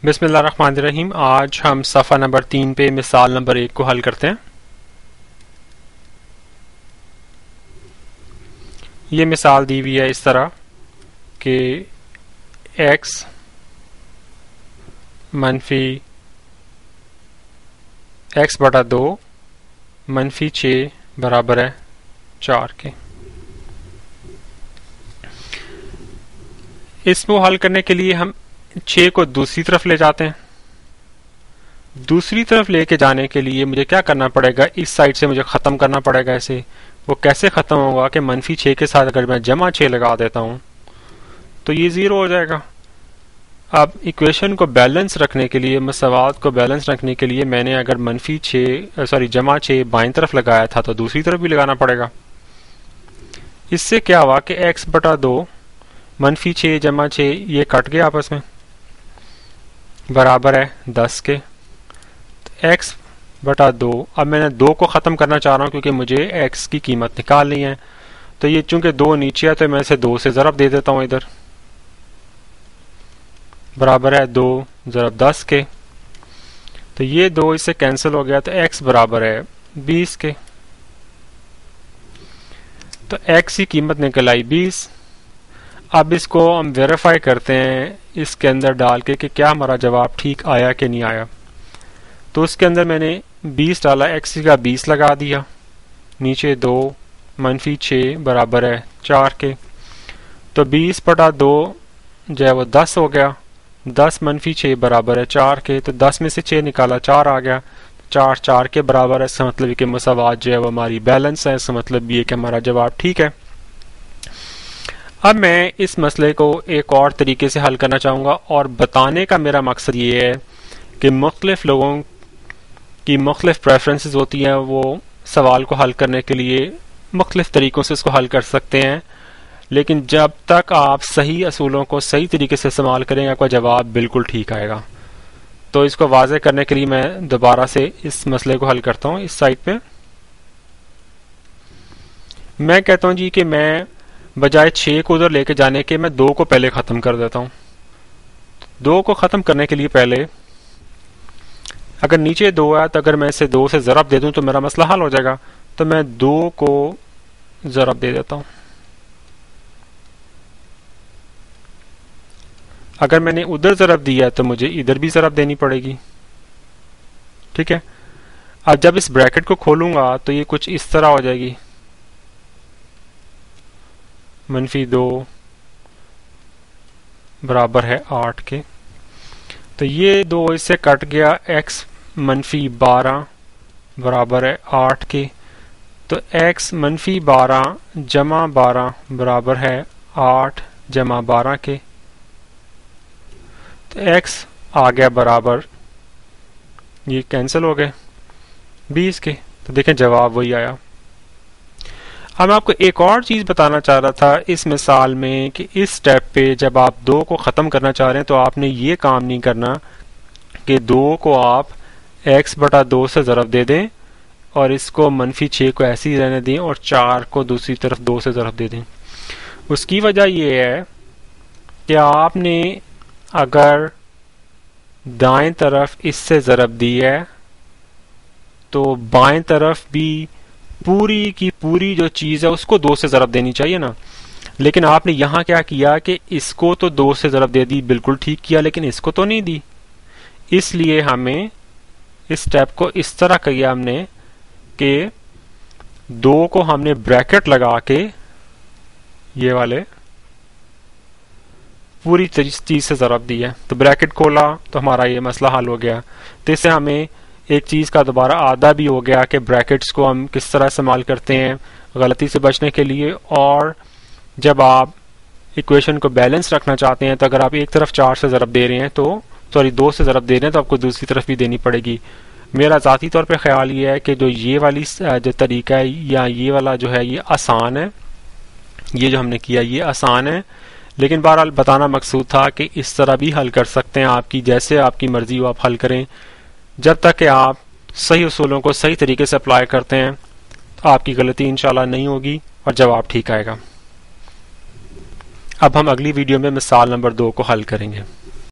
बिस्मिल्लाहिर्रहमानिर्रहीम। आज हम सफ़ा नंबर 3 पे मिसाल नंबर 1 को हल करते हैं। ये मिसाल दी हुई है इस तरह कि x मनफी x बटा 2 मनफी 6 बराबर है 4 के। इसको हल करने के लिए हम 6 को दूसरी तरफ ले जाते हैं। दूसरी तरफ लेके जाने के लिए मुझे क्या करना पड़ेगा, इस साइड से मुझे ख़त्म करना पड़ेगा इसे। वो कैसे ख़त्म होगा कि मनफी 6 के साथ अगर मैं जमा 6 लगा देता हूँ तो ये 0 हो जाएगा। अब इक्वेशन को बैलेंस रखने के लिए, मसवात को बैलेंस रखने के लिए मैंने अगर जमा 6 बाईं तरफ लगाया था तो दूसरी तरफ भी लगाना पड़ेगा। इससे क्या हुआ कि x बटा 2 मनफी 6 जमा 6 ये कट गया आपस में, बराबर है 10 के। तो x बटा 2, अब मैंने 2 को ख़त्म करना चाह रहा हूँ क्योंकि मुझे x की कीमत निकालनी है। तो ये चूंकि 2 नीचे है तो मैं इसे 2 से ज़रब दे देता हूँ इधर, बराबर है 2 ज़रब 10 के। तो ये 2 इससे कैंसिल हो गया तो x बराबर है 20 के। तो x की कीमत निकल आई 20। अब इसको हम वेरीफाई करते हैं इसके अंदर डाल के कि क्या हमारा जवाब ठीक आया कि नहीं आया। तो उसके अंदर मैंने 20 डाला, x का 20 लगा दिया, नीचे 2 मनफी 6 बराबर है 4 के। तो 20 बटा 2 जो है वो 10 हो गया, 10 मनफी 6 बराबर है 4 के। तो 10 में से 6 निकाला 4 आ गया, 4 4 के बराबर है। इसका मतलब कि मसावात जो है वो हमारी बैलेंस है। इसका मतलब ये कि हमारा जवाब ठीक है। अब मैं इस मसले को एक और तरीके से हल करना चाहूँगा और बताने का मेरा मकसद ये है कि मुख्तलिफ लोगों की मुख्तलिफ प्रेफरेंसेस होती हैं, वो सवाल को हल करने के लिए मुख्तलिफ तरीक़ों से इसको हल कर सकते हैं। लेकिन जब तक आप सही असूलों को सही तरीके से इस्तेमाल करें आपका जवाब बिल्कुल ठीक आएगा। तो इसको वाज़े करने के लिए मैं दोबारा से इस मसले को हल करता हूँ। इस साइड पे मैं कहता हूँ जी कि मैं बजाय 6 को उधर लेके जाने के मैं 2 को पहले ख़त्म कर देता हूँ। 2 को ख़त्म करने के लिए पहले अगर नीचे 2 है तो अगर मैं इसे 2 से ज़रब दे दूँ तो मेरा मसला हल हो जाएगा। तो मैं 2 को ज़रब दे देता हूँ। अगर मैंने उधर ज़रब दिया तो मुझे इधर भी ज़रब देनी पड़ेगी, ठीक है। अब जब इस ब्रैकेट को खोलूंगा तो ये कुछ इस तरह हो जाएगी, मनफी 2 बराबर है 8 के। तो ये 2 इससे कट गया, x मनफी 12 बराबर है 8 के। तो x मनफी 12 जमा 12 बराबर है 8 जमा 12 के। तो x आ गया बराबर, ये कैंसिल हो गए 20 के। तो देखें जवाब वही आया। अब मैं आपको एक और चीज़ बताना चाह रहा था इस मिसाल में कि इस स्टेप पे जब आप 2 को ख़त्म करना चाह रहे हैं तो आपने ये काम नहीं करना कि 2 को आप x बटा 2 से ज़रब दे दें और इसको मनफी 6 को ऐसे ही रहने दें और 4 को दूसरी तरफ 2 से ज़रब दे दें। उसकी वजह ये है कि आपने अगर दाएं तरफ इससे ज़रब दी है तो बाएं तरफ भी पूरी की पूरी जो चीज़ है उसको 2 से ज़रब देनी चाहिए ना। लेकिन आपने यहाँ क्या किया कि इसको तो 2 से ज़रब दे दी, बिल्कुल ठीक किया, लेकिन इसको तो नहीं दी। इसलिए हमें इस स्टेप को इस तरह किया हमने कि 2 को हमने ब्रैकेट लगा के ये वाले पूरी चीज़ से ज़रब दी है। तो ब्रैकेट खोला तो हमारा ये मसला हल हो गया। तो इससे हमें एक चीज़ का दोबारा आदा भी हो गया कि ब्रैकेट्स को हम किस तरह इस्तेमाल करते हैं गलती से बचने के लिए। और जब आप इक्वेशन को बैलेंस रखना चाहते हैं तो अगर आप एक तरफ 4 से ज़रब दे रहे हैं तो 2 से ज़रब दे रहे हैं तो आपको दूसरी तरफ भी देनी पड़ेगी। मेरा ज़ाती तौर पे ख्याल ये है कि जो ये वाली जो तरीका है या ये वाला जो है ये आसान है, ये जो हमने किया ये आसान है। लेकिन बहरहाल बताना मकसूद था कि इस तरह भी हल कर सकते हैं, आपकी जैसे आपकी मर्जी हो आप हल करें। जब तक कि आप सही उसूलों को सही तरीके से अप्लाई करते हैं तो आपकी गलती इंशाल्लाह नहीं होगी और जवाब ठीक आएगा। अब हम अगली वीडियो में मिसाल नंबर 2 को हल करेंगे।